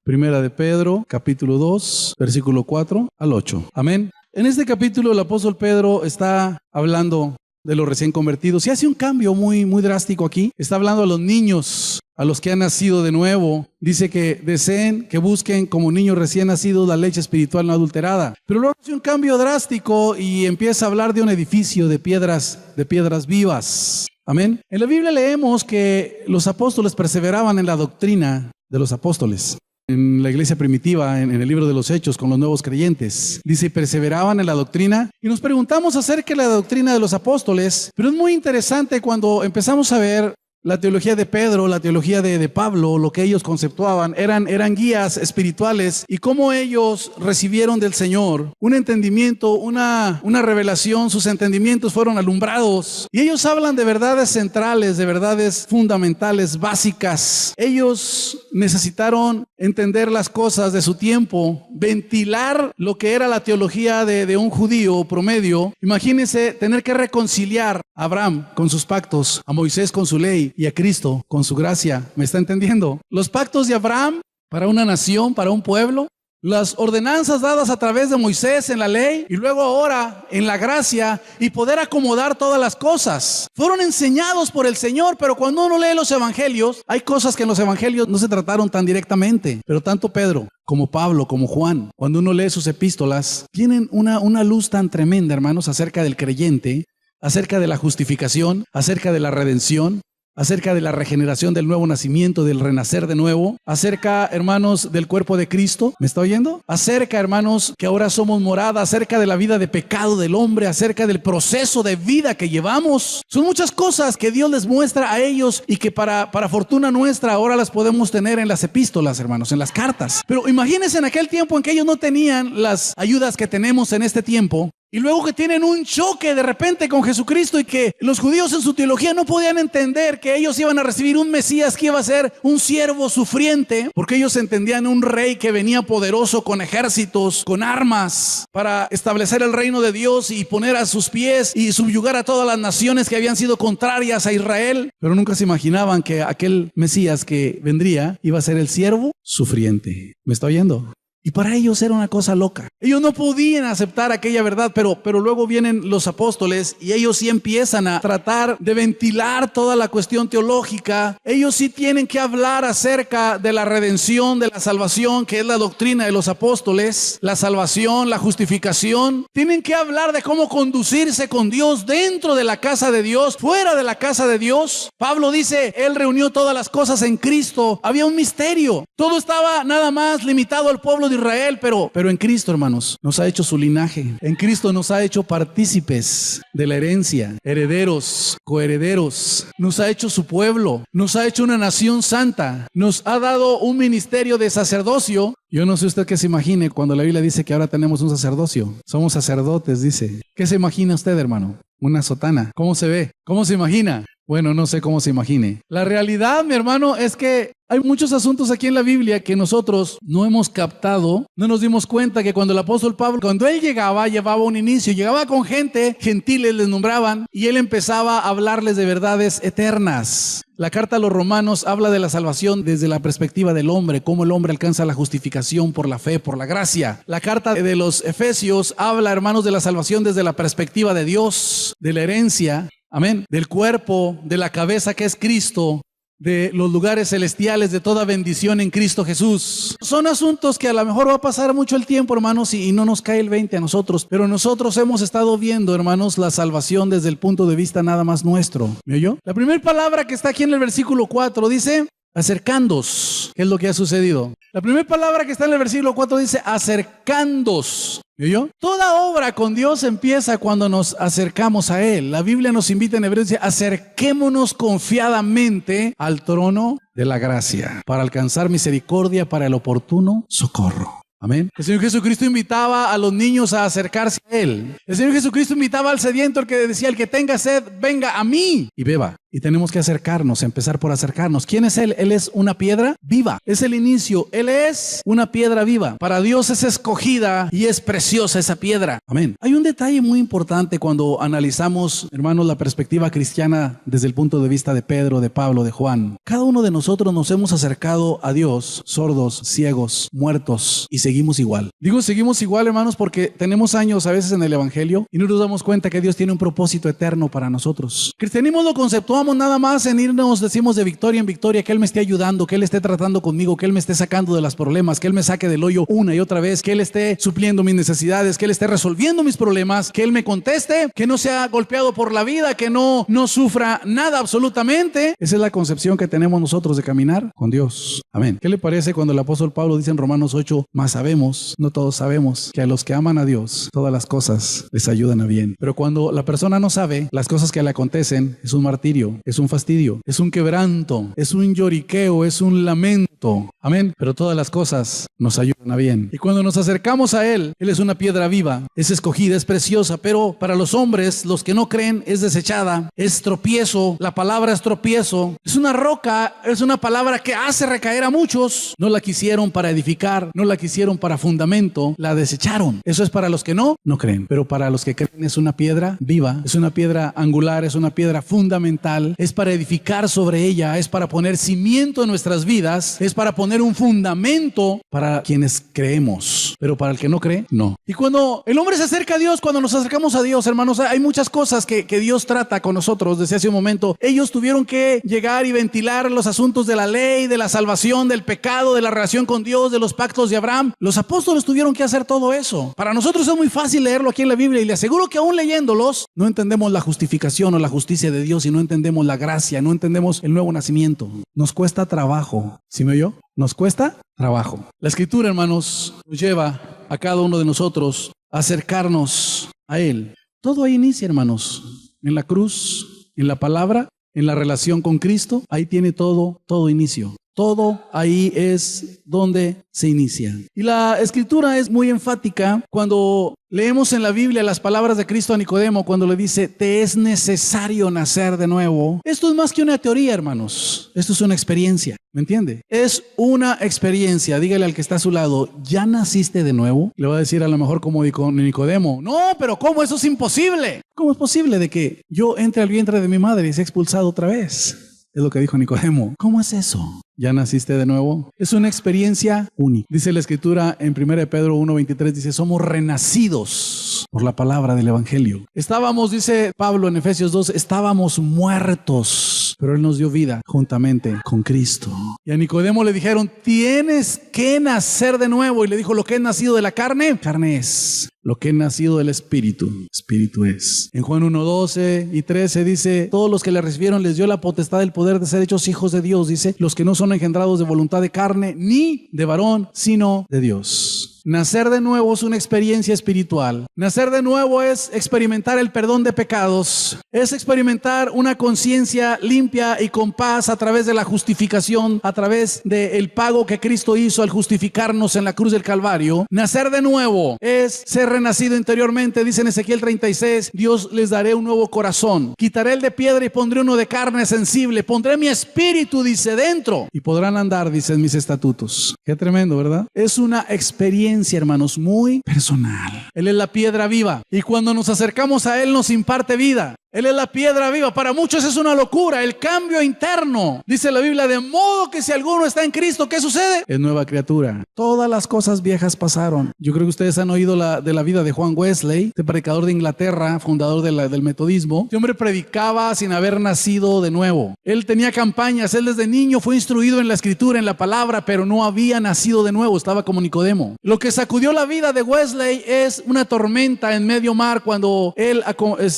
Primera de Pedro, capítulo 2, versículo 4 al 8. Amén. En este capítulo el apóstol Pedro está hablando de los recién convertidos y hace un cambio muy drástico aquí. Está hablando a los niños, a los que han nacido de nuevo. Dice que deseen, que busquen como niños recién nacidos la leche espiritual no adulterada. Pero luego hace un cambio drástico y empieza a hablar de un edificio de piedras vivas. Amén. En la Biblia leemos que los apóstoles perseveraban en la doctrina de los apóstoles. En la iglesia primitiva, en el libro de los Hechos, con los nuevos creyentes, dice, perseveraban en la doctrina, y nos preguntamos acerca de la doctrina de los apóstoles, pero es muy interesante cuando empezamos a ver la teología de Pedro, la teología de Pablo, lo que ellos conceptuaban, eran guías espirituales, y cómo ellos recibieron del Señor un entendimiento, una revelación. Sus entendimientos fueron alumbrados, y ellos hablan de verdades centrales, de verdades fundamentales, básicas. Ellos necesitaron entender las cosas de su tiempo, ventilar lo que era la teología de un judío promedio. Imagínense tener que reconciliar a Abraham con sus pactos, a Moisés con su ley y a Cristo con su gracia. ¿Me está entendiendo? Los pactos de Abraham para una nación, para un pueblo, las ordenanzas dadas a través de Moisés en la ley y luego ahora en la gracia, y poder acomodar todas las cosas. Fueron enseñados por el Señor, pero cuando uno lee los evangelios, hay cosas que en los evangelios no se trataron tan directamente. Pero tanto Pedro como Pablo, como Juan, cuando uno lee sus epístolas, tienen una luz tan tremenda, hermanos, acerca del creyente, acerca de la justificación, acerca de la redención, acerca de la regeneración, del nuevo nacimiento, del renacer de nuevo, acerca, hermanos, del cuerpo de Cristo. ¿Me está oyendo? Acerca, hermanos, que ahora somos morada, acerca de la vida de pecado del hombre, acerca del proceso de vida que llevamos. Son muchas cosas que Dios les muestra a ellos y que para fortuna nuestra ahora las podemos tener en las epístolas, hermanos, en las cartas. Pero imagínense en aquel tiempo en que ellos no tenían las ayudas que tenemos en este tiempo. Y luego que tienen un choque de repente con Jesucristo, y que los judíos en su teología no podían entender que ellos iban a recibir un Mesías que iba a ser un siervo sufriente, porque ellos entendían un rey que venía poderoso con ejércitos, con armas, para establecer el reino de Dios y poner a sus pies y subyugar a todas las naciones que habían sido contrarias a Israel. Pero nunca se imaginaban que aquel Mesías que vendría iba a ser el siervo sufriente. ¿Me está oyendo? Y para ellos era una cosa loca. Ellos no podían aceptar aquella verdad, pero luego vienen los apóstoles y ellos sí empiezan a tratar de ventilar toda la cuestión teológica. Ellos sí tienen que hablar acerca de la redención, de la salvación, que es la doctrina de los apóstoles, la salvación, la justificación. Tienen que hablar de cómo conducirse con Dios dentro de la casa de Dios, fuera de la casa de Dios. Pablo dice, él reunió todas las cosas en Cristo. Había un misterio. Todo estaba nada más limitado al pueblo de Israel, pero en Cristo, hermanos, nos ha hecho su linaje. En Cristo nos ha hecho partícipes de la herencia, herederos, coherederos. Nos ha hecho su pueblo, nos ha hecho una nación santa, nos ha dado un ministerio de sacerdocio. Yo no sé usted qué se imagine cuando la Biblia dice que ahora tenemos un sacerdocio. Somos sacerdotes, dice. ¿Qué se imagina usted, hermano? Una sotana. ¿Cómo se ve? ¿Cómo se imagina? Bueno, no sé cómo se imagine. La realidad, mi hermano, es que hay muchos asuntos aquí en la Biblia que nosotros no hemos captado. No nos dimos cuenta que cuando el apóstol Pablo, cuando él llegaba, llevaba un inicio. Llegaba con gente, gentiles les nombraban, y él empezaba a hablarles de verdades eternas. La carta a los Romanos habla de la salvación desde la perspectiva del hombre, cómo el hombre alcanza la justificación por la fe, por la gracia. La carta de los Efesios habla, hermanos, de la salvación desde la perspectiva de Dios, de la herencia, amén, del cuerpo, de la cabeza que es Cristo, de los lugares celestiales, de toda bendición en Cristo Jesús. Son asuntos que a lo mejor va a pasar mucho el tiempo, hermanos, y no nos cae el 20 a nosotros, pero nosotros hemos estado viendo, hermanos, la salvación desde el punto de vista nada más nuestro. ¿Me oyó? La primera palabra que está aquí en el versículo 4 dice acercándos. ¿Qué es lo que ha sucedido? La primera palabra que está en el versículo 4 dice acercándos. ¿Me oyó? Toda obra con Dios empieza cuando nos acercamos a Él. La Biblia nos invita en Hebreos, dice, acerquémonos confiadamente al trono de la gracia para alcanzar misericordia para el oportuno socorro. Amén. El Señor Jesucristo invitaba a los niños a acercarse a Él. El Señor Jesucristo invitaba al sediento, el que decía, el que tenga sed, venga a mí y beba. Y tenemos que acercarnos, empezar por acercarnos. ¿Quién es Él? Él es una piedra viva. Es el inicio. Él es una piedra viva. Para Dios es escogida y es preciosa esa piedra. Amén. Hay un detalle muy importante cuando analizamos, hermanos, la perspectiva cristiana desde el punto de vista de Pedro, de Pablo, de Juan. Cada uno de nosotros nos hemos acercado a Dios, sordos, ciegos, muertos, y seguimos igual. Digo seguimos igual, hermanos, porque tenemos años a veces en el Evangelio y no nos damos cuenta que Dios tiene un propósito eterno para nosotros. Cristianismo lo conceptuamos nada más en irnos, decimos de victoria en victoria, que Él me esté ayudando, que Él esté tratando conmigo, que Él me esté sacando de los problemas, que Él me saque del hoyo una y otra vez, que Él esté supliendo mis necesidades, que Él esté resolviendo mis problemas, que Él me conteste, que no sea golpeado por la vida, que no sufra nada absolutamente. Esa es la concepción que tenemos nosotros de caminar con Dios. Amén. ¿Qué le parece cuando el apóstol Pablo dice en Romanos 8, mas sabemos, no todos sabemos, que a los que aman a Dios, todas las cosas les ayudan a bien? Pero cuando la persona no sabe, las cosas que le acontecen es un martirio, es un fastidio, es un quebranto, es un lloriqueo, es un lamento. Amén. Pero todas las cosas nos ayudan a bien. Y cuando nos acercamos a Él, Él es una piedra viva, es escogida, es preciosa, pero para los hombres, los que no creen, es desechada, es tropiezo, la palabra es tropiezo, es una roca, es una palabra que hace recaer a muchos. No la quisieron para edificar, no la quisieron para fundamento, la desecharon. Eso es para los que no creen, pero para los que creen es una piedra viva, es una piedra angular, es una piedra fundamental, es para edificar sobre ella, es para poner cimiento en nuestras vidas, es para poner un fundamento para quienes creemos, pero para el que no cree, no. Y cuando el hombre se acerca a Dios, cuando nos acercamos a Dios, hermanos, hay muchas cosas que Dios trata con nosotros. Desde hace un momento, ellos tuvieron que llegar y ventilar los asuntos de la ley, de la salvación, del pecado, de la relación con Dios, de los pactos de Abraham. Los apóstoles tuvieron que hacer todo eso. Para nosotros es muy fácil leerlo aquí en la Biblia y le aseguro que aún leyéndolos no entendemos la justificación o la justicia de Dios y no entendemos la gracia, no entendemos el nuevo nacimiento. Nos cuesta trabajo. ¿Sí me oyó? Nos cuesta trabajo. La Escritura, hermanos, nos lleva a cada uno de nosotros a acercarnos a Él. Todo ahí inicia, hermanos, en la cruz, en la palabra, en la relación con Cristo. Ahí tiene todo inicio. Todo ahí es donde se inicia. Y la Escritura es muy enfática cuando leemos en la Biblia las palabras de Cristo a Nicodemo, cuando le dice, te es necesario nacer de nuevo. Esto es más que una teoría, hermanos. Esto es una experiencia. ¿Me entiende? Es una experiencia. Dígale al que está a su lado, ¿ya naciste de nuevo? Le va a decir a lo mejor como Nicodemo, no, pero ¿cómo? Eso es imposible. ¿Cómo es posible de que yo entre al vientre de mi madre y sea expulsado otra vez? Es lo que dijo Nicodemo. ¿Cómo es eso? ¿Ya naciste de nuevo? Es una experiencia única. Dice la Escritura en 1 Pedro 1:23, dice, somos renacidos por la palabra del Evangelio. Estábamos, dice Pablo en Efesios 2, estábamos muertos, pero Él nos dio vida juntamente con Cristo. Y a Nicodemo le dijeron, tienes que nacer de nuevo. Y le dijo, lo que es nacido de la carne, carne es. Lo que es nacido del Espíritu, Espíritu es. En Juan 1:12 y 13 dice, todos los que le recibieron les dio la potestad del poder de ser hechos hijos de Dios, dice, los que no son engendrados de voluntad de carne ni de varón, sino de Dios. Nacer de nuevo es una experiencia espiritual. Nacer de nuevo es experimentar el perdón de pecados. Es experimentar una conciencia limpia y con paz a través de la justificación, a través del pago que Cristo hizo al justificarnos en la cruz del Calvario. Nacer de nuevo es ser renacido interiormente. Dice en Ezequiel 36, Dios les daré un nuevo corazón. Quitaré el de piedra y pondré uno de carne sensible. Pondré mi espíritu, dice, dentro. Y podrán andar, dicen mis estatutos. Qué tremendo, ¿verdad? Es una experiencia, hermanos, muy personal. Él es la piedra viva y cuando nos acercamos a Él nos imparte vida. Él es la piedra viva. Para muchos es una locura el cambio interno. Dice la Biblia, de modo que si alguno está en Cristo, ¿qué sucede? Es nueva criatura. Todas las cosas viejas pasaron. Yo creo que ustedes han oído de la vida de Juan Wesley, este predicador de Inglaterra, fundador del metodismo. Este hombre predicaba sin haber nacido de nuevo. Él tenía campañas. Él desde niño fue instruido en la Escritura, en la palabra, pero no había nacido de nuevo. Estaba como Nicodemo. Lo que sacudió la vida de Wesley es una tormenta en medio mar cuando él,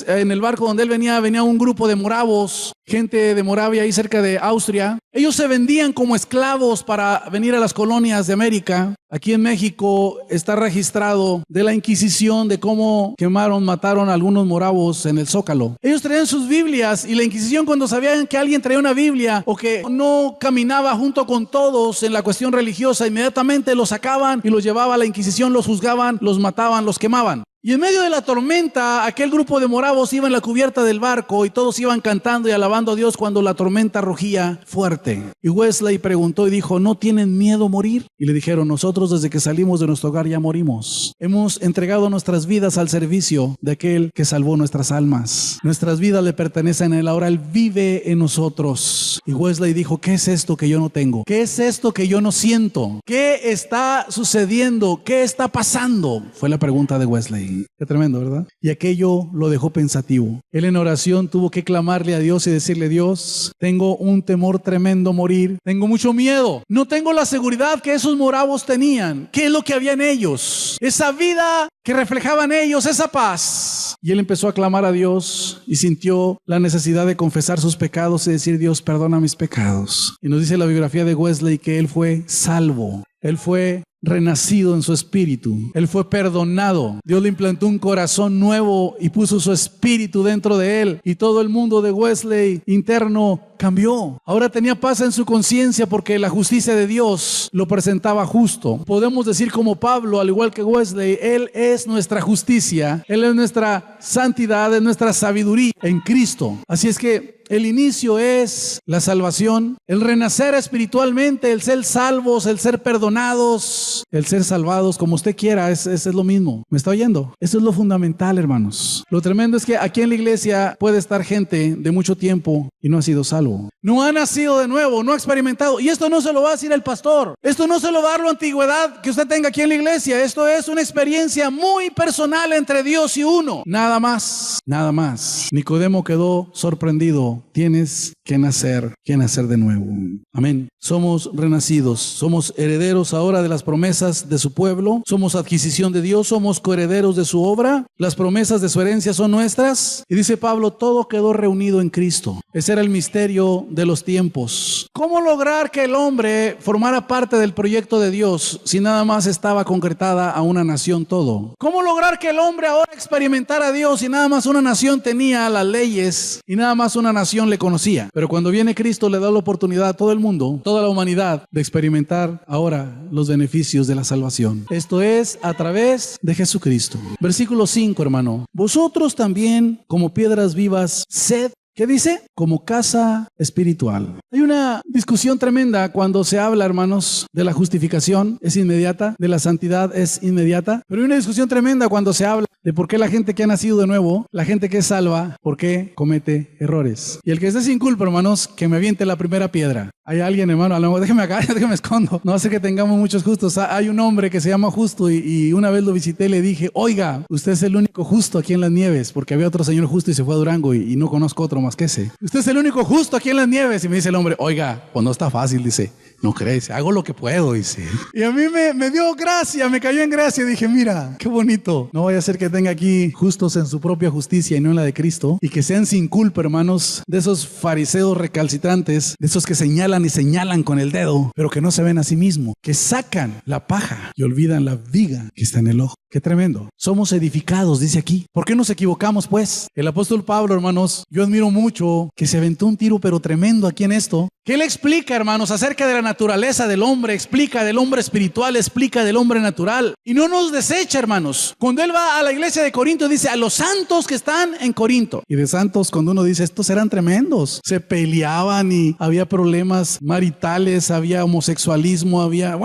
en el barco donde él venía un grupo de moravos, gente de Moravia ahí cerca de Austria. Ellos se vendían como esclavos para venir a las colonias de América. Aquí en México está registrado de la Inquisición de cómo mataron a algunos moravos en el Zócalo. Ellos traían sus Biblias y la Inquisición, cuando sabían que alguien traía una Biblia o que no caminaba junto con todos en la cuestión religiosa, inmediatamente los sacaban y los llevaba a la Inquisición, los juzgaban, los mataban, los quemaban. Y en medio de la tormenta, aquel grupo de moravos iba en la cubierta del barco y todos iban cantando y alabando a Dios cuando la tormenta rugía fuerte. Y Wesley preguntó y dijo, ¿no tienen miedo a morir? Y le dijeron, nosotros desde que salimos de nuestro hogar ya morimos. Hemos entregado nuestras vidas al servicio de aquel que salvó nuestras almas. Nuestras vidas le pertenecen a él, ahora él vive en nosotros. Y Wesley dijo, ¿qué es esto que yo no tengo? ¿Qué es esto que yo no siento? ¿Qué está sucediendo? ¿Qué está pasando? Fue la pregunta de Wesley. Qué tremendo, ¿verdad? Y aquello lo dejó pensativo. Él en oración tuvo que clamarle a Dios y decirle, Dios, tengo un temor tremendo a morir. Tengo mucho miedo. No tengo la seguridad que esos moravos tenían. ¿Qué es lo que había en ellos? Esa vida que reflejaban ellos, esa paz. Y él empezó a clamar a Dios y sintió la necesidad de confesar sus pecados y decir, Dios, perdona mis pecados. Y nos dice la biografía de Wesley que él fue salvo. Él fue renacido en su espíritu. Él fue perdonado. Dios le implantó un corazón nuevo y puso su espíritu dentro de él. Y todo el mundo de Wesley interno cambió. Ahora tenía paz en su conciencia porque la justicia de Dios lo presentaba justo. Podemos decir como Pablo, al igual que Wesley, Él es nuestra justicia. Él es nuestra santidad, es nuestra sabiduría en Cristo. Así es que el inicio es la salvación, el renacer espiritualmente, el ser salvos, el ser perdonados, el ser salvados, como usted quiera, es lo mismo. ¿Me está oyendo? Eso es lo fundamental, hermanos. Lo tremendo es que aquí en la iglesia puede estar gente de mucho tiempo y no ha sido salvo. No ha nacido de nuevo, no ha experimentado. Y esto no se lo va a decir el pastor. Esto no se lo va a dar la antigüedad que usted tenga aquí en la iglesia. Esto es una experiencia muy personal entre Dios y uno. Nada más, nada más. Nicodemo quedó sorprendido. Tienes que nacer de nuevo. Amén. Somos renacidos, somos herederos ahora de las promesas de su pueblo, somos adquisición de Dios, somos coherederos de su obra, las promesas de su herencia son nuestras. Y dice Pablo, todo quedó reunido en Cristo. Ese era el misterio de los tiempos. ¿Cómo lograr que el hombre formara parte del proyecto de Dios si nada más estaba concretada a una nación todo? ¿Cómo lograr que el hombre ahora experimentara a Dios si nada más una nación tenía las leyes y nada más una nación le conocía? Pero cuando viene Cristo le da la oportunidad a todo el mundo, toda la humanidad, de experimentar ahora los beneficios de la salvación. Esto es a través de Jesucristo. Versículo 5, hermano. Vosotros también, como piedras vivas, sed, ¿qué dice? Como casa espiritual. Hay una discusión tremenda cuando se habla, hermanos, de la justificación es inmediata, de la santidad es inmediata, pero hay una discusión tremenda cuando se habla de por qué la gente que ha nacido de nuevo, la gente que es salva, por qué comete errores. Y el que esté sin culpa, hermanos, que me aviente la primera piedra. Hay alguien, hermano, a lo mejor déjeme acá, déjeme escondo. No hace que tengamos muchos justos. Hay un hombre que se llama Justo y una vez lo visité y le dije, oiga, usted es el único justo aquí en las nieves, porque había otro señor justo y se fue a Durango y no conozco otro más que ese. Usted es el único justo aquí en las nieves. Y me dice el hombre, oiga, pues no está fácil, dice. No crees, hago lo que puedo, dice. Y a mí me dio gracia, me cayó en gracia. Dije, mira, qué bonito. No vaya a ser que tenga aquí justos en su propia justicia y no en la de Cristo. Y que sean sin culpa, hermanos, de esos fariseos recalcitrantes, de esos que señalan y señalan con el dedo, pero que no se ven a sí mismos, que sacan la paja y olvidan la viga que está en el ojo. Qué tremendo. Somos edificados, dice aquí. ¿Por qué nos equivocamos, pues? El apóstol Pablo, hermanos, yo admiro mucho que se aventó un tiro, pero tremendo aquí en esto. ¿Qué le explica, hermanos, acerca de la naturaleza del hombre? Explica del hombre espiritual, explica del hombre natural. Y no nos desecha, hermanos. Cuando él va a la iglesia de Corinto, dice a los santos que están en Corinto. Y de santos, cuando uno dice, estos eran tremendos. Se peleaban y había problemas maritales, había homosexualismo, había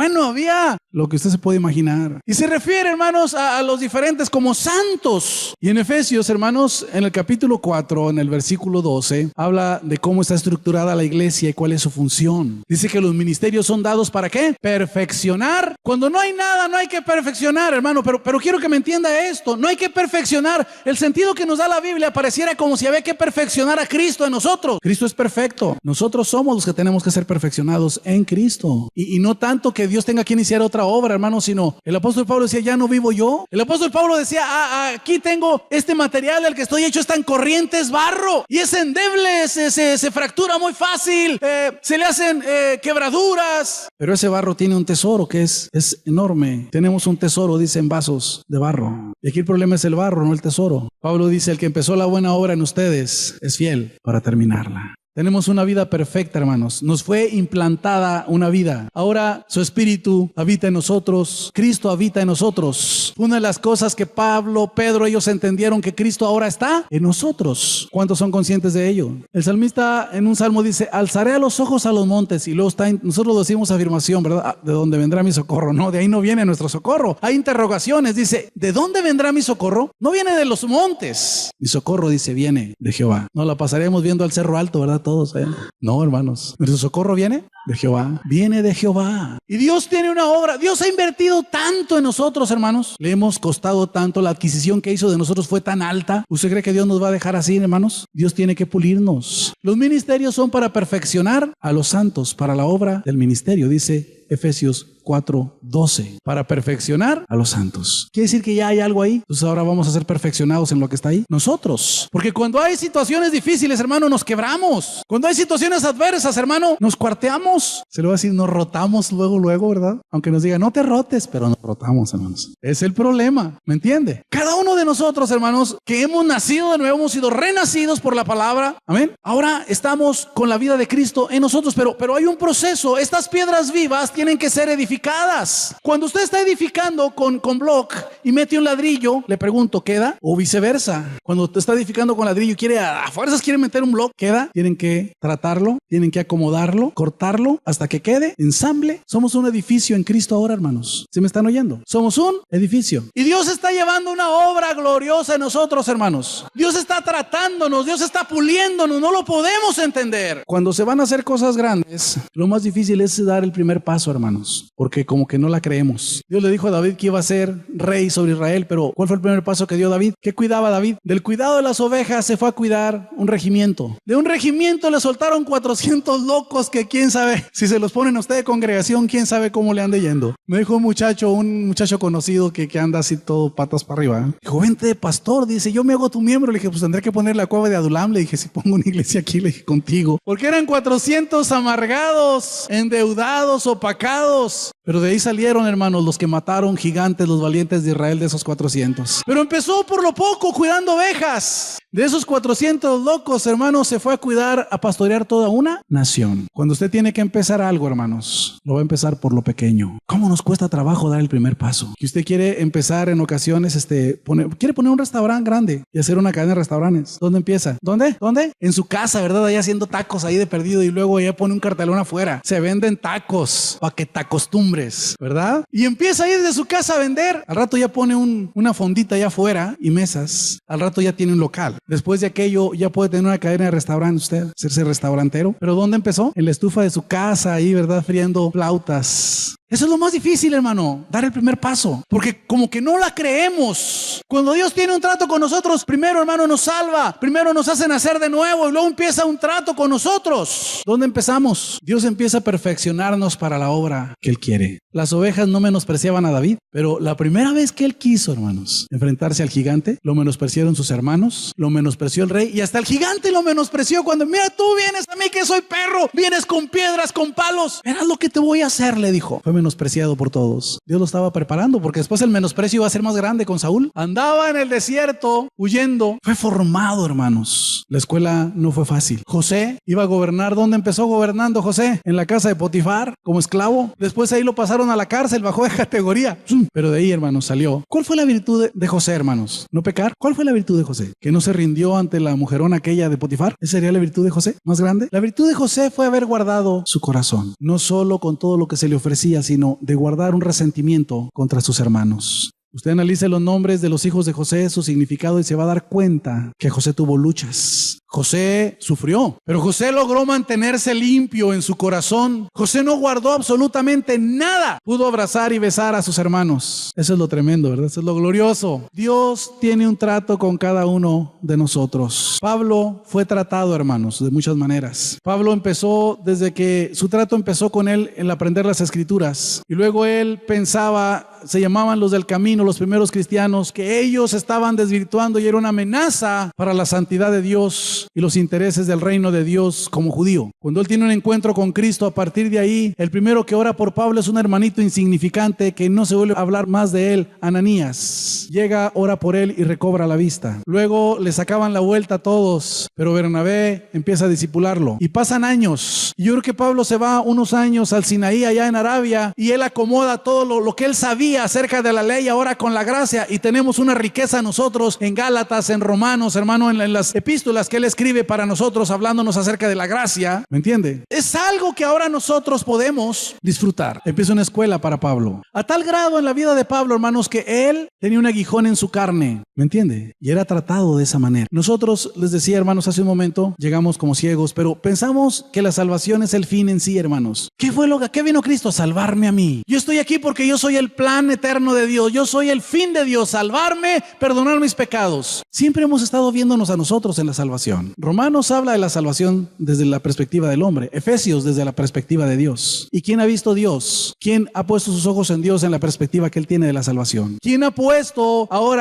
lo que usted se puede imaginar. Y se refiere, hermanos, a los diferentes como santos. Y en Efesios, hermanos, en el capítulo 4, en el versículo 12, habla de cómo está estructurada la iglesia y cuál es su función. Dice que los ministerios son dados ¿para qué? Perfeccionar. Cuando no hay nada, no hay que perfeccionar, hermano, pero quiero que me entienda esto. No hay que perfeccionar. El sentido que nos da la Biblia pareciera como si había que perfeccionar a Cristo en nosotros. Cristo es perfecto. Nosotros somos los que tenemos que ser perfeccionados en Cristo. Y no tanto que Dios tenga que iniciar otra obra, hermano, sino el apóstol Pablo decía, ya no vivo yo. El apóstol Pablo decía, aquí tengo este material del que estoy hecho, es tan corriente, es barro y es endeble, se fractura muy fácil, se le hacen quebraduras, pero ese barro tiene un tesoro que es enorme. Tenemos un tesoro, dice, en vasos de barro. Y aquí el problema es el barro, no el tesoro. Pablo dice, el que empezó la buena obra en ustedes es fiel para terminarla. Tenemos una vida perfecta, hermanos. Nos fue implantada una vida. Ahora su Espíritu habita en nosotros. Cristo habita en nosotros. Una de las cosas que Pablo, Pedro, ellos entendieron que Cristo ahora está en nosotros. ¿Cuántos son conscientes de ello? El salmista en un salmo dice, alzaré a los ojos a los montes. Y luego nosotros decimos afirmación, ¿verdad? ¿De dónde vendrá mi socorro? No, de ahí no viene nuestro socorro. Hay interrogaciones. Dice, ¿de dónde vendrá mi socorro? No viene de los montes. Mi socorro, dice, viene de Jehová. No la pasaremos viendo al cerro alto, ¿verdad? Todos, ¿eh? No, hermanos. Nuestro socorro viene de Jehová. Viene de Jehová. Y Dios tiene una obra. Dios ha invertido tanto en nosotros, hermanos. Le hemos costado tanto. La adquisición que hizo de nosotros fue tan alta. ¿Usted cree que Dios nos va a dejar así, hermanos? Dios tiene que pulirnos. Los ministerios son para perfeccionar a los santos, para la obra del ministerio, dice Efesios 4:12, para perfeccionar a los santos. ¿Quiere decir que ya hay algo ahí? Entonces ahora vamos a ser perfeccionados en lo que está ahí. Nosotros. Porque cuando hay situaciones difíciles, hermano, nos quebramos. Cuando hay situaciones adversas, hermano, nos cuarteamos. Se lo va a decir, nos rotamos luego, ¿verdad? Aunque nos diga, no te rotes, pero nos rotamos, hermanos. Es el problema, ¿me entiende? Cada uno de nosotros, hermanos, que hemos nacido de nuevo, hemos sido renacidos por la palabra. Amén. Ahora estamos con la vida de Cristo en nosotros, pero hay un proceso. Estas piedras vivas tienen que ser edificadas. Cuando usted está edificando con block y mete un ladrillo, le pregunto, ¿queda? O viceversa. Cuando usted está edificando con ladrillo y a fuerzas quiere meter un block, ¿queda? Tienen que tratarlo, tienen que acomodarlo, cortarlo hasta que quede, ensamble. Somos un edificio en Cristo ahora, hermanos. ¿Sí me están oyendo? Somos un edificio. Y Dios está llevando una obra gloriosa en nosotros, hermanos. Dios está tratándonos, Dios está puliéndonos, no lo podemos entender. Cuando se van a hacer cosas grandes, lo más difícil es dar el primer paso, hermanos. Porque como que no la creemos. Dios le dijo a David que iba a ser rey sobre Israel, pero ¿cuál fue el primer paso que dio David? ¿Qué cuidaba David? Del cuidado de las ovejas se fue a cuidar un regimiento. De un regimiento le soltaron 400 locos que quién sabe, si se los ponen a usted de congregación, quién sabe cómo le ande yendo. Me dijo un muchacho conocido que anda así todo patas para arriba. Dijo, vente de pastor, dice, yo me hago tu miembro. Le dije, pues tendré que poner la cueva de Adulam. Le dije, si pongo una iglesia aquí, le dije, contigo. Porque eran 400 amargados, endeudados, opacados. Pero de ahí salieron, hermanos, los que mataron gigantes, los valientes de Israel, de esos 400. Pero empezó por lo poco, cuidando ovejas. De esos 400 locos, hermanos, se fue a cuidar, a pastorear toda una nación. Cuando usted tiene que empezar algo, hermanos, lo va a empezar por lo pequeño. ¿Cómo nos cuesta trabajo dar el primer paso? Que usted quiere empezar en ocasiones, quiere poner un restaurante grande y hacer una cadena de restaurantes. ¿Dónde empieza? ¿Dónde? En su casa, ¿verdad? Ahí haciendo tacos ahí de perdido y luego ya pone un cartelón afuera. Se venden tacos para que te acostumbres, ¿verdad? Y empieza ahí desde su casa a vender. Al rato ya pone una fondita allá afuera y mesas. Al rato ya tiene un local. Después de aquello ya puede tener una cadena de restaurantes usted, hacerse restaurantero. ¿Pero dónde empezó? En la estufa de su casa ahí, ¿verdad? Friendo flautas. Eso es lo más difícil, hermano, dar el primer paso, porque como que no la creemos. Cuando Dios tiene un trato con nosotros, primero, hermano, nos salva, primero nos hace nacer de nuevo y luego empieza un trato con nosotros. ¿Dónde empezamos? Dios empieza a perfeccionarnos para la obra que Él quiere. Las ovejas no menospreciaban a David, pero la primera vez que él quiso, hermanos, enfrentarse al gigante, lo menospreciaron sus hermanos, lo menospreció el rey y hasta el gigante lo menospreció cuando, mira, tú vienes a mí que soy perro, vienes con piedras, con palos, verás lo que te voy a hacer, le dijo. Fue menospreciado por todos. Dios lo estaba preparando porque después el menosprecio iba a ser más grande con Saúl. Andaba en el desierto huyendo. Fue formado, hermanos. La escuela no fue fácil. José iba a gobernar. ¿Dónde empezó gobernando José? En la casa de Potifar como esclavo. Después ahí lo pasaron a la cárcel, bajó de categoría. Pero de ahí, hermanos, salió. ¿Cuál fue la virtud de José, hermanos? ¿No pecar? ¿Cuál fue la virtud de José? ¿Que no se rindió ante la mujerona aquella de Potifar? ¿Esa sería la virtud de José más grande? La virtud de José fue haber guardado su corazón. No solo con todo lo que se le ofrecía, sino de guardar un resentimiento contra sus hermanos. Usted analice los nombres de los hijos de José, su significado, y se va a dar cuenta que José tuvo luchas. José sufrió, pero José logró mantenerse limpio en su corazón. José no guardó absolutamente nada. Pudo abrazar y besar a sus hermanos. Eso es lo tremendo, ¿verdad? Eso es lo glorioso. Dios tiene un trato con cada uno de nosotros. Pablo fue tratado, hermanos, de muchas maneras. Pablo empezó desde que su trato empezó con él en aprender las escrituras. Y luego él pensaba se llamaban los del camino, los primeros cristianos, que ellos estaban desvirtuando y era una amenaza para la santidad de Dios y los intereses del reino de Dios como judío. Cuando él tiene un encuentro con Cristo, a partir de ahí, el primero que ora por Pablo es un hermanito insignificante que no se vuelve a hablar más de él, Ananías. Llega, ora por él y recobra la vista. Luego le sacaban la vuelta a todos, pero Bernabé empieza a discipularlo. Y pasan años. Y yo creo que Pablo se va unos años al Sinaí, allá en Arabia, y él acomoda todo lo que él sabía acerca de la ley ahora con la gracia. Y tenemos una riqueza nosotros en Gálatas, en Romanos, hermano, en las epístolas que él escribe para nosotros, hablándonos acerca de la gracia. ¿Me entiende? Es algo que ahora nosotros podemos disfrutar. Empieza una escuela para Pablo. A tal grado en la vida de Pablo, hermanos, que él tenía un aguijón en su carne. ¿Me entiende? Y era tratado de esa manera. Nosotros, les decía, hermanos, hace un momento, llegamos como ciegos, pero pensamos que la salvación es el fin en sí, hermanos. ¿Qué vino Cristo? A salvarme a mí. Yo estoy aquí porque yo soy el plan eterno de Dios. Yo soy el fin de Dios, salvarme, perdonar mis pecados. Siempre hemos estado viéndonos a nosotros en la salvación. Romanos habla de la salvación desde la perspectiva del hombre. Efesios desde la perspectiva de Dios. ¿Y quién ha visto Dios? ¿Quién ha puesto sus ojos en Dios en la perspectiva que Él tiene de la salvación? ¿Quién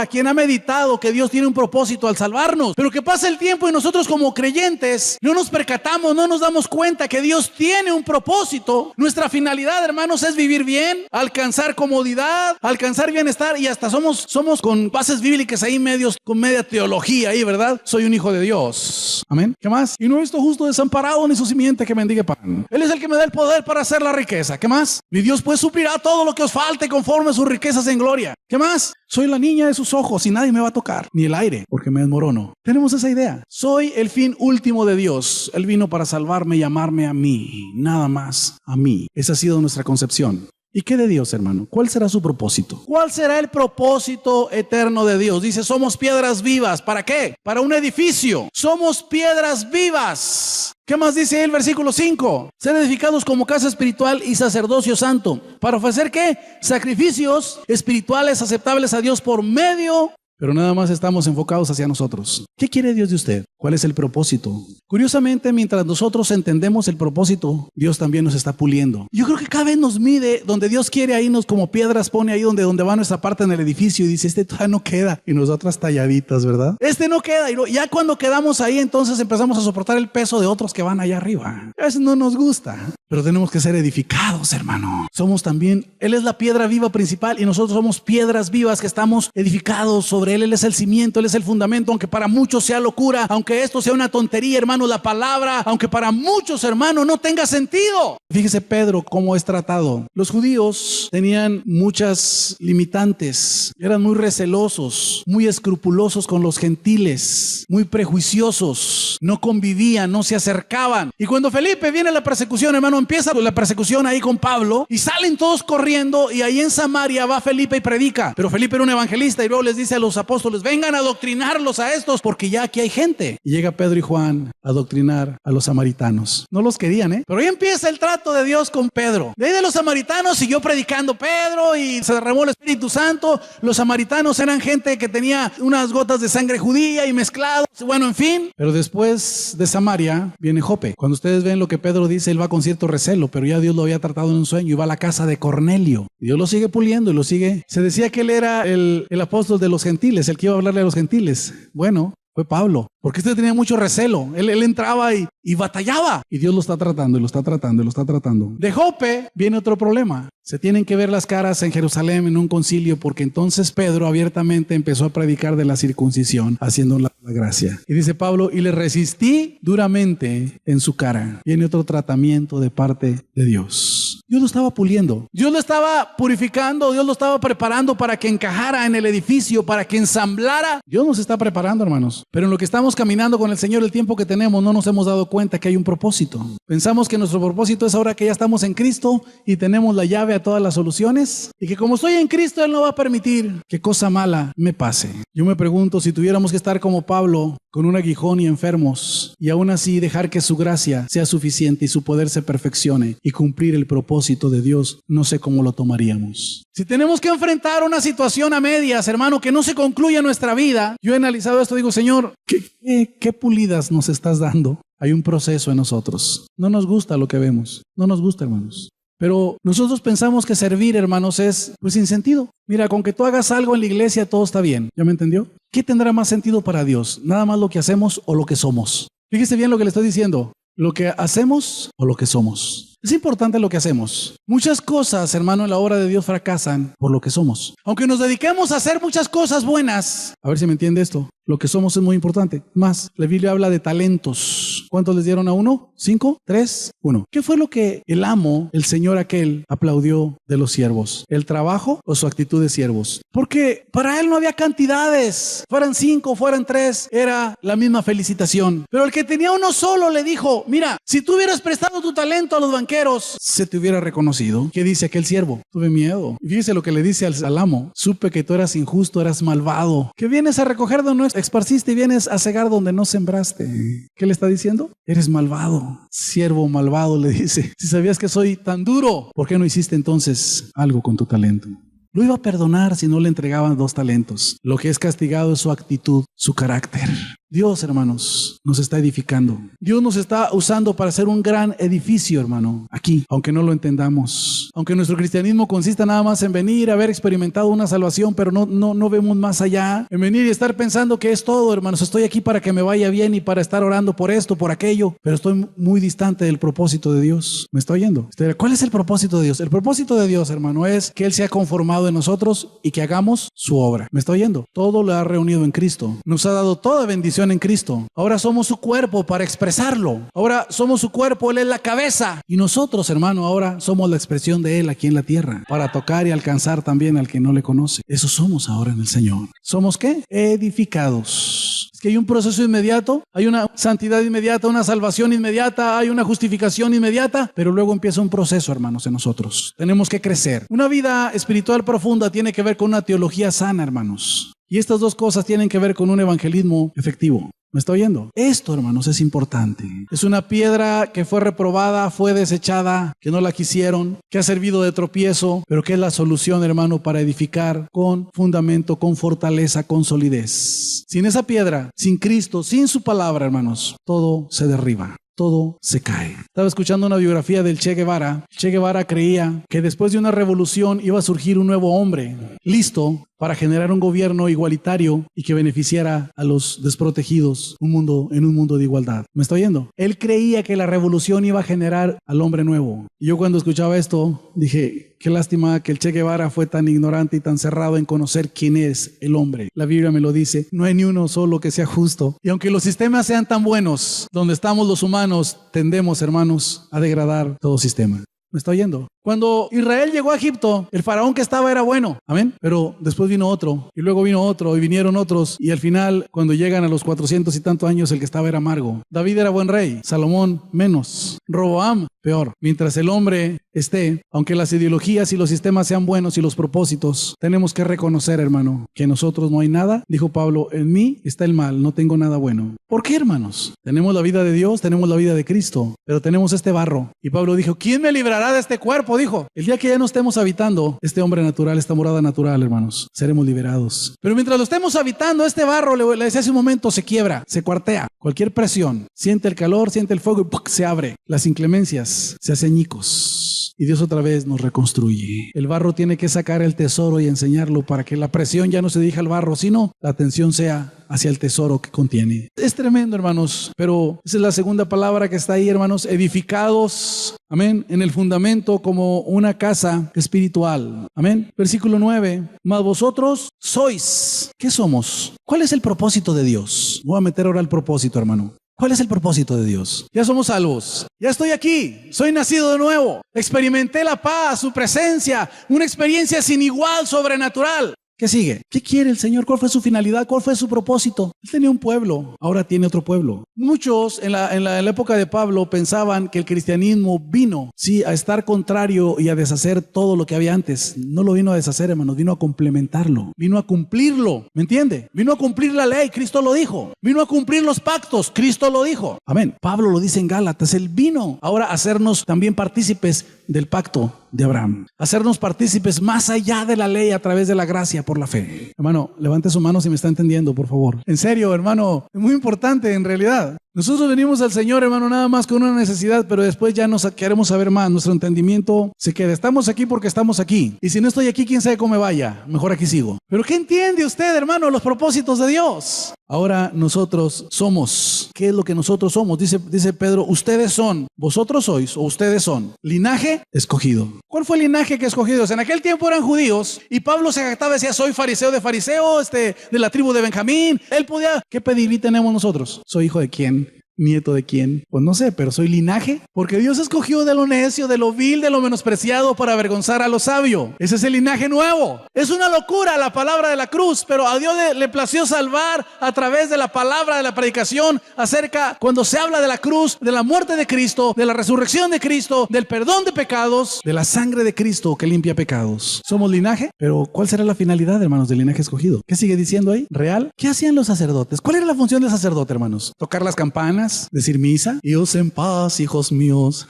quién ha meditado que Dios tiene un propósito al salvarnos? Pero que pasa el tiempo y nosotros como creyentes no nos percatamos, no nos damos cuenta que Dios tiene un propósito. Nuestra finalidad, hermanos, es vivir bien, alcanzar comodidad, alcanzar bienestar, y hasta somos con bases bíblicas ahí medios, con media teología ahí, ¿verdad? Soy un hijo de Dios. Amén. ¿Qué más? Y no he visto justo desamparado ni su simiente que mendigue pan. Él es el que me da el poder para hacer la riqueza. ¿Qué más? Mi Dios pues suplirá todo lo que os falte conforme a sus riquezas en gloria. ¿Qué más? Soy la niña de sus ojos y nadie me va a tocar, ni el aire, porque me desmorono. Tenemos esa idea. Soy el fin último de Dios. Él vino para salvarme y amarme a mí, nada más a mí. Esa ha sido nuestra concepción. ¿Y qué de Dios, hermano? ¿Cuál será su propósito? ¿Cuál será el propósito eterno de Dios? Dice, somos piedras vivas. ¿Para qué? Para un edificio. Somos piedras vivas. ¿Qué más dice el versículo 5? Ser edificados como casa espiritual y sacerdocio santo. ¿Para ofrecer qué? Sacrificios espirituales aceptables a Dios por medio. Pero nada más estamos enfocados hacia nosotros. ¿Qué quiere Dios de usted? ¿Cuál es el propósito? Curiosamente, mientras nosotros entendemos el propósito, Dios también nos está puliendo. Yo creo que cada vez nos mide donde Dios quiere, ahí nos como piedras pone ahí donde va nuestra parte en el edificio y dice, este todavía no queda. Y nosotras talladitas, ¿verdad? Este no queda. Y ya cuando quedamos ahí, entonces empezamos a soportar el peso de otros que van allá arriba. A veces no nos gusta, pero tenemos que ser edificados, hermano. Somos también, Él es la piedra viva principal y nosotros somos piedras vivas que estamos edificados sobre Él. Él es el cimiento, Él es el fundamento, aunque para muchos sea locura, aunque esto sea una tontería, hermano, la palabra, aunque para muchos, hermano, no tenga sentido. Fíjese Pedro cómo es tratado. Los judíos tenían muchas limitantes, eran muy recelosos, muy escrupulosos con los gentiles, muy prejuiciosos, no convivían, no se acercaban. Y cuando Felipe viene la persecución, hermano, empieza la persecución ahí con Pablo y salen todos corriendo y ahí en Samaria va Felipe y predica. Pero Felipe era un evangelista y luego les dice a los apóstoles, vengan a adoctrinarlos a estos porque ya aquí hay gente. Y llega Pedro y Juan a adoctrinar a los samaritanos. No los querían, pero ahí empieza el trato de Dios con Pedro. De ahí de los samaritanos siguió predicando Pedro y se derramó el Espíritu Santo. Los samaritanos eran gente que tenía unas gotas de sangre judía y mezclados. Bueno, en fin. Pero después de Samaria viene Jope. Cuando ustedes ven lo que Pedro dice, él va con cierto recelo, pero ya Dios lo había tratado en un sueño y va a la casa de Cornelio. Y Dios lo sigue puliendo y lo sigue. Se decía que él era el apóstol de los gentiles, el que iba a hablarle a los gentiles. Bueno, fue Pablo, porque este tenía mucho recelo. Él entraba y batallaba. Y Dios lo está tratando, y lo está tratando, y lo está tratando. De Jope viene otro problema. Se tienen que ver las caras en Jerusalén en un concilio, porque entonces Pedro abiertamente empezó a predicar de la circuncisión, haciendo la gracia. Y dice Pablo, y le resistí duramente en su cara. Viene otro tratamiento de parte de Dios. Dios lo estaba puliendo. Dios lo estaba purificando. Dios lo estaba preparando para que encajara en el edificio, para que ensamblara. Dios nos está preparando, hermanos. Pero en lo que estamos caminando con el Señor, el tiempo que tenemos, no nos hemos dado cuenta que hay un propósito. Pensamos que nuestro propósito es ahora que ya estamos en Cristo y tenemos la llave a todas las soluciones, y que como estoy en Cristo, Él no va a permitir que cosa mala me pase. Yo me pregunto, si tuviéramos que estar como Pablo, con un aguijón y enfermos, y aún así dejar que su gracia sea suficiente y su poder se perfeccione y cumplir el propósito de Dios, no sé cómo lo tomaríamos. Si tenemos que enfrentar una situación a medias, hermano, que no se concluya en nuestra vida, yo he analizado esto, digo, Señor, ¿qué pulidas nos estás dando? Hay un proceso en nosotros. No nos gusta lo que vemos. No nos gusta, hermanos. Pero nosotros pensamos que servir, hermanos, es pues sin sentido. Mira, con que tú hagas algo en la iglesia, todo está bien. ¿Ya me entendió? ¿Qué tendrá más sentido para Dios? ¿Nada más lo que hacemos o lo que somos? Fíjese bien lo que le estoy diciendo. ¿Lo que hacemos o lo que somos? Es importante lo que hacemos. Muchas cosas, hermano, en la obra de Dios fracasan por lo que somos. Aunque nos dediquemos a hacer muchas cosas buenas, a ver si me entiende esto, lo que somos es muy importante. Más, la Biblia habla de talentos. ¿Cuántos les dieron a uno? 5, 3, 1. ¿Qué fue lo que el amo, el señor aquel, aplaudió de los siervos? ¿El trabajo o su actitud de siervos? Porque para él no había cantidades. Fueran 5, fueran 3, era la misma felicitación. Pero el que tenía uno solo le dijo, mira, si tú hubieras prestado tu talento a los banqueros, se te hubiera reconocido. ¿Qué dice aquel siervo? Tuve miedo. Y fíjese lo que le dice al amo. Supe que tú eras injusto, eras malvado. Que vienes a recoger donde no esparciste y vienes a cegar donde no sembraste. ¿Qué le está diciendo? Eres malvado. Siervo malvado, le dice. Si sabías que soy tan duro, ¿por qué no hiciste entonces algo con tu talento? Lo iba a perdonar si no le entregaban 2 talentos. Lo que es castigado es su actitud, su carácter. Dios, hermanos, nos está edificando. Dios nos está usando para hacer un gran edificio, hermano, aquí, aunque no lo entendamos. Aunque nuestro cristianismo consista nada más en venir, haber experimentado una salvación, pero no vemos más allá. En venir y estar pensando que es todo, hermanos. Estoy aquí para que me vaya bien y para estar orando por esto, por aquello, pero estoy muy distante del propósito de Dios. ¿Me está oyendo? ¿Cuál es el propósito de Dios? El propósito de Dios, hermano, es que Él sea conformado en nosotros y que hagamos su obra. ¿Me está oyendo? Todo lo ha reunido en Cristo. Nos ha dado toda bendición en Cristo. Ahora somos su cuerpo para expresarlo. Ahora somos su cuerpo, Él es la cabeza. Y nosotros, hermano, ahora somos la expresión de Él aquí en la tierra, para tocar y alcanzar también al que no le conoce. Eso somos ahora en el Señor. ¿Somos qué? Edificados. Es que hay un proceso inmediato, hay una santidad inmediata, una salvación inmediata, hay una justificación inmediata, pero luego empieza un proceso, hermanos, en nosotros. Tenemos que crecer. Una vida espiritual profunda tiene que ver con una teología sana, hermanos. Y estas 2 cosas tienen que ver con un evangelismo efectivo. ¿Me está oyendo? Esto, hermanos, es importante. Es una piedra que fue reprobada, fue desechada, que no la quisieron, que ha servido de tropiezo, pero que es la solución, hermano, para edificar con fundamento, con fortaleza, con solidez. Sin esa piedra, sin Cristo, sin su palabra, hermanos, todo se derriba. Todo se cae. Estaba escuchando una biografía del Che Guevara. Che Guevara creía que después de una revolución iba a surgir un nuevo hombre, listo para generar un gobierno igualitario y que beneficiara a los desprotegidos, en un mundo de igualdad. ¿Me está oyendo? Él creía que la revolución iba a generar al hombre nuevo. Y yo cuando escuchaba esto, dije, qué lástima que el Che Guevara fue tan ignorante y tan cerrado en conocer quién es el hombre. La Biblia me lo dice, no hay ni uno solo que sea justo. Y aunque los sistemas sean tan buenos, donde estamos los humanos, tendemos, hermanos, a degradar todo sistema. ¿Me está oyendo? Cuando Israel llegó a Egipto, el faraón que estaba era bueno, amén, pero después vino otro, y luego vino otro, y vinieron otros, y al final, cuando llegan a los 400 y tantos años, el que estaba era amargo. David era buen rey, Salomón menos, Roboam peor. Mientras el hombre esté, aunque las ideologías y los sistemas sean buenos y los propósitos, tenemos que reconocer, hermano, que en nosotros no hay nada. Dijo Pablo, en mí está el mal, no tengo nada bueno. ¿Por qué, hermanos? Tenemos la vida de Dios, tenemos la vida de Cristo, pero tenemos este barro. Y Pablo dijo, ¿quién me librará de este cuerpo? Dijo, el día que ya no estemos habitando este hombre natural, esta morada natural, hermanos, seremos liberados. Pero mientras lo estemos habitando, este barro, le decía hace un momento, se quiebra, se cuartea. Cualquier presión, siente el calor, siente el fuego y ¡puc! Se abre. Las inclemencias se hacen añicos. Y Dios otra vez nos reconstruye. El barro tiene que sacar el tesoro y enseñarlo para que la presión ya no se dirija al barro, sino la atención sea hacia el tesoro que contiene. Es tremendo, hermanos, pero esa es la segunda palabra que está ahí, hermanos, edificados, amén, en el fundamento como una casa espiritual, amén. Versículo 9, mas vosotros sois, ¿qué somos? ¿Cuál es el propósito de Dios? Voy a meter ahora el propósito, hermano. ¿Cuál es el propósito de Dios? Ya somos salvos. Ya estoy aquí. Soy nacido de nuevo. Experimenté la paz, su presencia, una experiencia sin igual, sobrenatural. ¿Qué sigue? ¿Qué quiere el Señor? ¿Cuál fue su finalidad? ¿Cuál fue su propósito? Él tenía un pueblo, ahora tiene otro pueblo. Muchos en la época de Pablo pensaban que el cristianismo vino, sí, a estar contrario y a deshacer todo lo que había antes. No lo vino a deshacer, hermanos, vino a complementarlo, vino a cumplirlo, ¿me entiende? Vino a cumplir la ley, Cristo lo dijo. Vino a cumplir los pactos, Cristo lo dijo. Amén. Pablo lo dice en Gálatas, Él vino ahora a hacernos también partícipes del pacto de Abraham, hacernos partícipes más allá de la ley a través de la gracia por la fe. Hermano, levante su mano si me está entendiendo, por favor. En serio, hermano, es muy importante en realidad. Nosotros venimos al Señor, hermano, nada más con una necesidad, pero después ya nos queremos saber más. Nuestro entendimiento se queda. Estamos aquí porque estamos aquí. Y si no estoy aquí, quién sabe cómo me vaya. Mejor aquí sigo. Pero ¿qué entiende usted, hermano, los propósitos de Dios? Ahora nosotros somos. ¿Qué es lo que nosotros somos? Dice Pedro, ustedes son, vosotros sois, o ustedes son, linaje escogido. ¿Cuál fue el linaje que escogidos? En aquel tiempo eran judíos y Pablo se jactaba y decía, soy fariseo de fariseos, de la tribu de Benjamín. Él podía, ¿qué pedigrí tenemos nosotros? ¿Soy hijo de quién? ¿Nieto de quién? Pues no sé, pero soy linaje. Porque Dios escogió de lo necio, de lo vil, de lo menospreciado para avergonzar a lo sabio. Ese es el linaje nuevo. Es una locura la palabra de la cruz, pero a Dios le plació salvar a través de la palabra de la predicación acerca, cuando se habla de la cruz, de la muerte de Cristo, de la resurrección de Cristo, del perdón de pecados, de la sangre de Cristo que limpia pecados. Somos linaje, pero ¿cuál será la finalidad, hermanos, del linaje escogido? ¿Qué sigue diciendo ahí? ¿Real? ¿Qué hacían los sacerdotes? ¿Cuál era la función del sacerdote, hermanos? ¿Tocar las campanas? Decir misa. Dios en paz, hijos míos.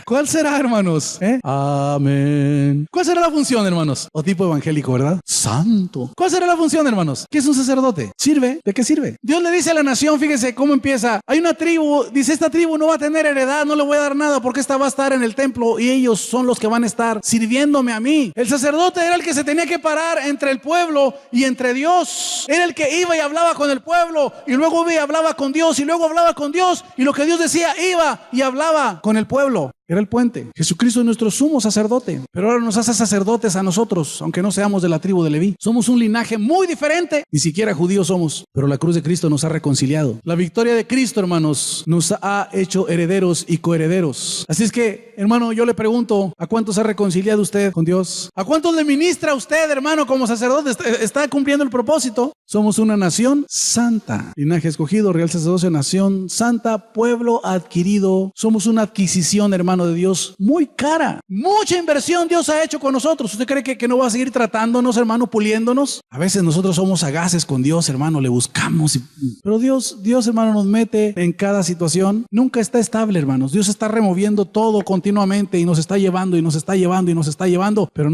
¿Cuál será, hermanos? Amén. ¿Cuál será la función, hermanos? O tipo evangélico, ¿verdad? Santo. ¿Cuál será la función, hermanos? ¿Qué es un sacerdote? ¿Sirve? ¿De qué sirve? Dios le dice a la nación, fíjese cómo empieza. Hay una tribu, dice, esta tribu no va a tener heredad, no le voy a dar nada porque esta va a estar en el templo y ellos son los que van a estar sirviéndome a mí. El sacerdote era el que se tenía que parar entre el pueblo y entre Dios. Era el que iba y hablaba con el pueblo y luego iba y hablaba con Dios y luego hablaba con Dios, y lo que Dios decía iba y hablaba con el pueblo. Era el puente. Jesucristo es nuestro sumo sacerdote, pero ahora nos hace sacerdotes a nosotros, aunque no seamos de la tribu de Leví. Somos un linaje muy diferente, ni siquiera judíos somos, pero la cruz de Cristo nos ha reconciliado. La victoria de Cristo, hermanos, nos ha hecho herederos y coherederos. Así es que, hermano, yo le pregunto, ¿a cuántos ha reconciliado usted con Dios? ¿A cuántos le ministra usted, hermano, como sacerdote? ¿Está cumpliendo el propósito? Somos una nación santa, linaje escogido, real sacerdocio, nación santa, pueblo adquirido. Somos una adquisición, hermano, de Dios muy cara. Mucha inversión Dios ha hecho con nosotros. ¿Usted cree que no va a seguir tratándonos, hermano, puliéndonos? A veces nosotros somos sagaces con Dios, hermano, le buscamos. Pero Dios, hermano, nos mete en cada situación. Nunca está estable, hermanos. Dios está removiendo todo continuamente y nos está llevando y nos está llevando y nos está llevando, pero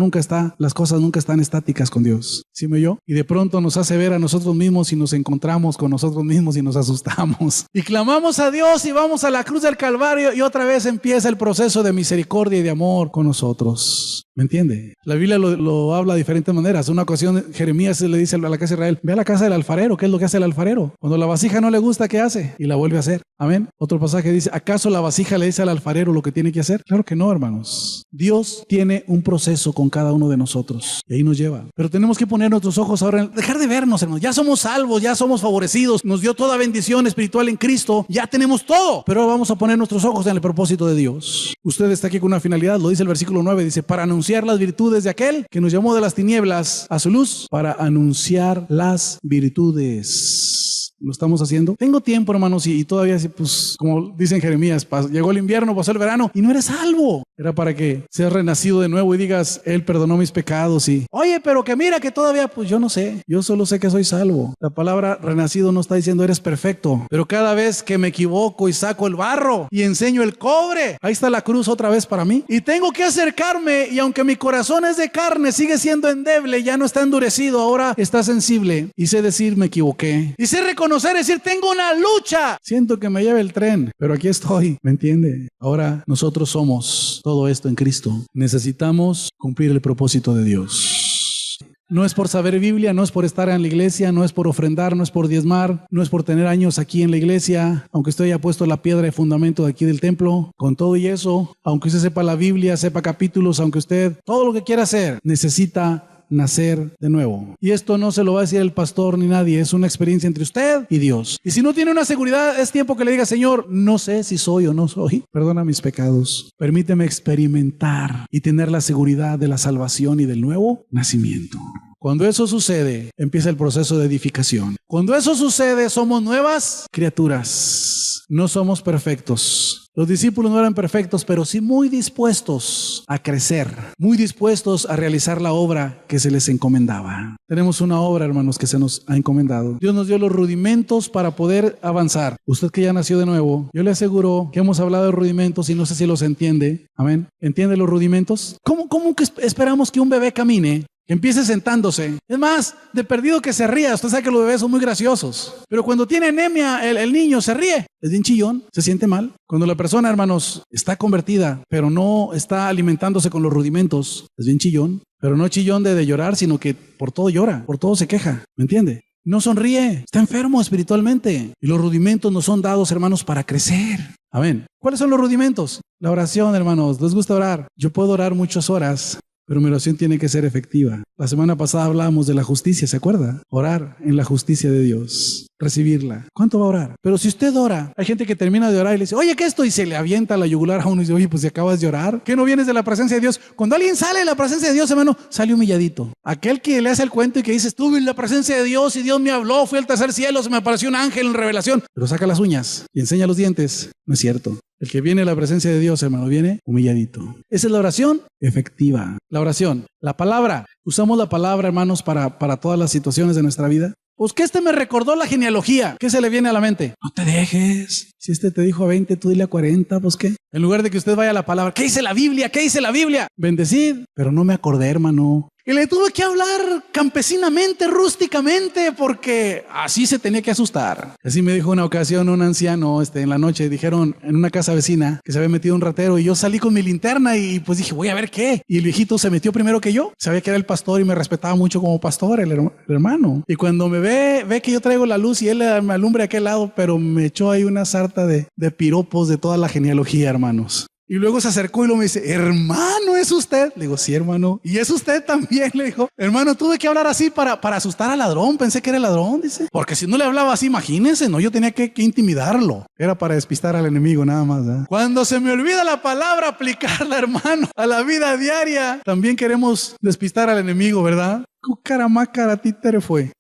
las cosas nunca están estáticas con Dios. ¿Sí me oyó? Y de pronto nos hace ver a nosotros mismos y nos encontramos con nosotros mismos y nos asustamos. Y clamamos a Dios y vamos a la cruz del Calvario y otra vez empieza el proceso de misericordia y de amor con nosotros. ¿Me entiende? La Biblia lo habla de diferentes maneras. Una ocasión Jeremías le dice a la casa de Israel, ve a la casa del alfarero. ¿Qué es lo que hace el alfarero? Cuando la vasija no le gusta, ¿qué hace? Y la vuelve a hacer. Amén. Otro pasaje dice, ¿acaso la vasija le dice al alfarero lo que tiene que hacer? Claro que no, hermanos. Dios tiene un proceso con cada uno de nosotros y ahí nos lleva. Pero tenemos que poner nuestros ojos ahora, dejar de vernos, hermanos. Ya somos salvos, ya somos favorecidos, nos dio toda bendición espiritual en Cristo, ya tenemos todo. Pero ahora vamos a poner nuestros ojos en el propósito de Dios. Usted está aquí con una finalidad, lo dice el versículo 9, dice, para anunciar las virtudes de aquel que nos llamó de las tinieblas a su luz, para anunciar las virtudes. ¿Lo estamos haciendo? Tengo tiempo, hermanos, y todavía, pues, como dicen Jeremías, llegó el invierno, pasó el verano y no eres salvo. Era para que seas renacido de nuevo y digas, Él perdonó mis pecados y, oye, pero que mira que todavía, pues yo no sé, yo solo sé que soy salvo. La palabra renacido no está diciendo eres perfecto, pero cada vez que me equivoco y saco el barro y enseño el cobre, ahí está la cruz otra vez para mí. Y tengo que acercarme y aunque mi corazón es de carne, sigue siendo endeble, ya no está endurecido, ahora está sensible y sé decir me equivoqué. Y sé reconocer, decir tengo una lucha. Siento que me lleve el tren, pero aquí estoy, ¿me entiende? Ahora nosotros somos todo esto en Cristo. Necesitamos cumplir el propósito de Dios. No es por saber Biblia, no es por estar en la iglesia, no es por ofrendar, no es por diezmar, no es por tener años aquí en la iglesia, aunque usted haya puesto la piedra de fundamento de aquí del templo, con todo y eso, aunque usted sepa la Biblia, sepa capítulos, aunque usted, todo lo que quiera hacer, necesita nacer de nuevo. Y esto no se lo va a decir el pastor ni nadie, es una experiencia entre usted y Dios. Y si no tiene una seguridad, es tiempo que le diga, Señor, no sé si soy o no soy, perdona mis pecados, permíteme experimentar y tener la seguridad de la salvación y del nuevo nacimiento. Cuando eso sucede, empieza el proceso de edificación. Cuando eso sucede, somos nuevas criaturas. No somos perfectos. Los discípulos no eran perfectos, pero sí muy dispuestos a crecer, muy dispuestos a realizar la obra que se les encomendaba. Tenemos una obra, hermanos, que se nos ha encomendado. Dios nos dio los rudimentos para poder avanzar. Usted que ya nació de nuevo, yo le aseguro que hemos hablado de rudimentos y no sé si los entiende. Amén. ¿Entiende los rudimentos? ¿Cómo que esperamos que un bebé camine? que empiece sentándose. Es más, de perdido que se ría. Usted sabe que los bebés son muy graciosos, pero cuando tiene anemia el niño se ríe. Es bien chillón, se siente mal. Cuando la persona, hermanos, está convertida, pero no está alimentándose con los rudimentos, es bien chillón. Pero no chillón de llorar, sino que por todo llora, por todo se queja. ¿Me entiende? No sonríe, está enfermo espiritualmente. Y los rudimentos nos son dados, hermanos, para crecer. Amén. ¿Cuáles son los rudimentos? La oración, hermanos. ¿Les gusta orar? Yo puedo orar muchas horas, pero mi oración tiene que ser efectiva. La semana pasada hablábamos de la justicia, ¿se acuerda? Orar en la justicia de Dios, recibirla. ¿Cuánto va a orar? Pero si usted ora, hay gente que termina de orar y le dice, oye, ¿qué es esto? Y se le avienta la yugular a uno y dice, oye, pues si acabas de orar, ¿qué no vienes de la presencia de Dios? Cuando alguien sale de la presencia de Dios, hermano, sale humilladito. Aquel que le hace el cuento y que dice, estuve en la presencia de Dios y Dios me habló, fui al tercer cielo, se me apareció un ángel en revelación, pero saca las uñas y enseña los dientes. No es cierto. El que viene a la presencia de Dios, hermano, viene humilladito. Esa es la oración efectiva. La oración, la palabra. Usamos la palabra, hermanos, para todas las situaciones de nuestra vida. Pues que me recordó la genealogía. ¿Qué se le viene a la mente? No te dejes. Si te dijo a 20, tú dile a 40, pues ¿qué? En lugar de que usted vaya a la palabra, ¿qué dice la Biblia? ¿Qué dice la Biblia? Bendecid. Pero no me acordé, hermano. Y le tuve que hablar campesinamente, rústicamente, porque así se tenía que asustar. Así me dijo una ocasión un anciano, en la noche, dijeron en una casa vecina que se había metido un ratero y yo salí con mi linterna y pues dije, voy a ver qué. Y el viejito se metió primero que yo. Sabía que era el pastor y me respetaba mucho como pastor, el hermano. Y cuando me ve que yo traigo la luz y él me alumbra a aquel lado, pero me echó ahí una sarta de piropos de toda la genealogía, hermanos. Y luego se acercó y me dice, hermano, ¿es usted? Le digo, sí, hermano. ¿Y es usted también? Le dijo, hermano, tuve que hablar así para asustar al ladrón. Pensé que era el ladrón, dice. Porque si no le hablaba así, imagínense, no, yo tenía que intimidarlo. Era para despistar al enemigo, nada más. Cuando se me olvida la palabra, aplicarla, hermano, a la vida diaria, también queremos despistar al enemigo, ¿verdad? Cucaramácara títere fue.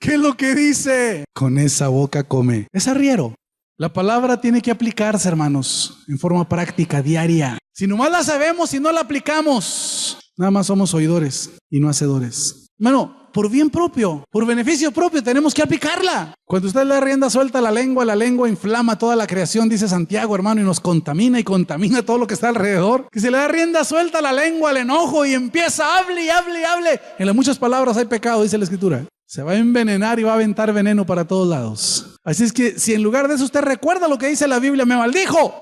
¿Qué es lo que dice? Con esa boca come. Es arriero. La palabra tiene que aplicarse, hermanos, en forma práctica, diaria. Si nomás la sabemos y no la aplicamos, nada más somos oidores y no hacedores. Hermano, por bien propio, por beneficio propio, tenemos que aplicarla. Cuando usted le da rienda suelta a la lengua inflama toda la creación, dice Santiago, hermano, y nos contamina y contamina todo lo que está alrededor. Que se le da rienda suelta a la lengua, al enojo, y empieza, hable y hable y hable. En las muchas palabras hay pecado, dice la Escritura. Se va a envenenar y va a aventar veneno para todos lados. Así es que si en lugar de eso usted recuerda lo que dice la Biblia, me maldijo.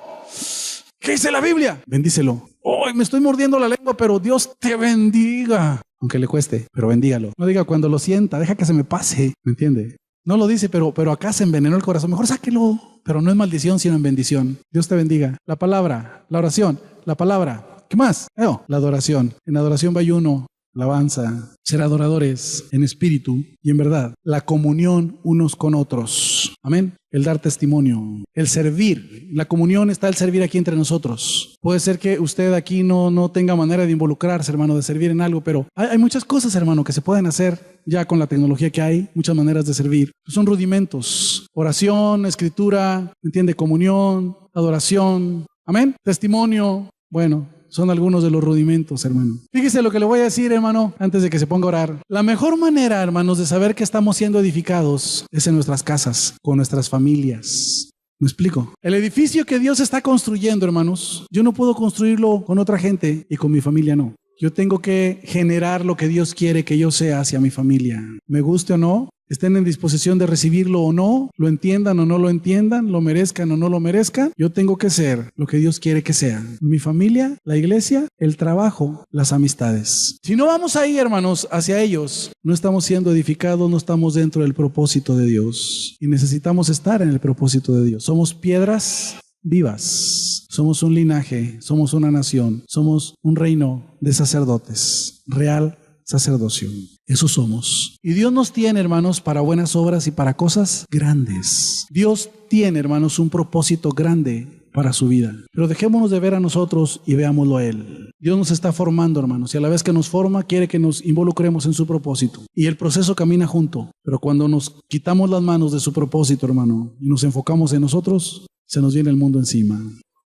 ¿Qué dice la Biblia? Bendícelo. Hoy me estoy mordiendo la lengua, pero Dios te bendiga. Aunque le cueste, pero bendígalo. No diga cuando lo sienta, deja que se me pase. ¿Me entiende? No lo dice, pero acá se envenenó el corazón. Mejor sáquelo. Pero no en maldición, sino en bendición. Dios te bendiga. La palabra, la oración, la palabra. ¿Qué más? La adoración. En adoración va ayuno, alabanza, ser adoradores en espíritu y en verdad. La comunión unos con otros. Amén. El dar testimonio, el servir. La comunión está el servir aquí entre nosotros. Puede ser que usted aquí no tenga manera de involucrarse, hermano, de servir en algo, pero hay muchas cosas, hermano, que se pueden hacer ya con la tecnología que hay, muchas maneras de servir. Son rudimentos. Oración, escritura, ¿entiende? Comunión, adoración. Amén. Testimonio. Bueno, son algunos de los rudimentos, hermano. Fíjese lo que le voy a decir, hermano, antes de que se ponga a orar. La mejor manera, hermanos, de saber que estamos siendo edificados es en nuestras casas, con nuestras familias. ¿Me explico? El edificio que Dios está construyendo, hermanos, yo no puedo construirlo con otra gente y con mi familia no. Yo tengo que generar lo que Dios quiere que yo sea hacia mi familia. Me guste o no, estén en disposición de recibirlo o no, lo entiendan o no lo entiendan, lo merezcan o no lo merezcan, yo tengo que ser lo que Dios quiere que sea. Mi familia, la iglesia, el trabajo, las amistades. Si no vamos ahí, hermanos, hacia ellos, no estamos siendo edificados, no estamos dentro del propósito de Dios. Y necesitamos estar en el propósito de Dios. Somos piedras vivas. Somos un linaje, somos una nación, somos un reino de sacerdotes, real sacerdocio. Eso somos. Y Dios nos tiene, hermanos, para buenas obras y para cosas grandes. Dios tiene, hermanos, un propósito grande para su vida. Pero dejémonos de ver a nosotros y veámoslo a Él. Dios nos está formando, hermanos, y a la vez que nos forma, quiere que nos involucremos en su propósito. Y el proceso camina junto. Pero cuando nos quitamos las manos de su propósito, hermano, y nos enfocamos en nosotros, se nos viene el mundo encima.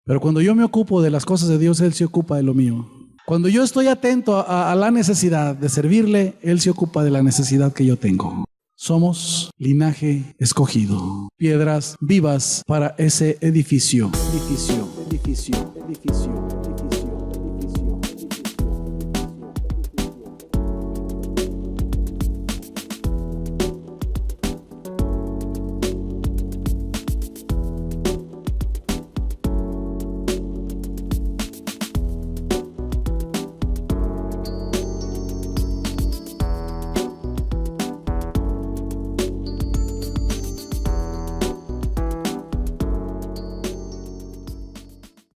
Pero cuando yo me ocupo de las cosas de Dios, Él se ocupa de lo mío. Cuando yo estoy atento a la necesidad de servirle, Él se ocupa de la necesidad que yo tengo. Somos linaje escogido, piedras vivas para ese edificio.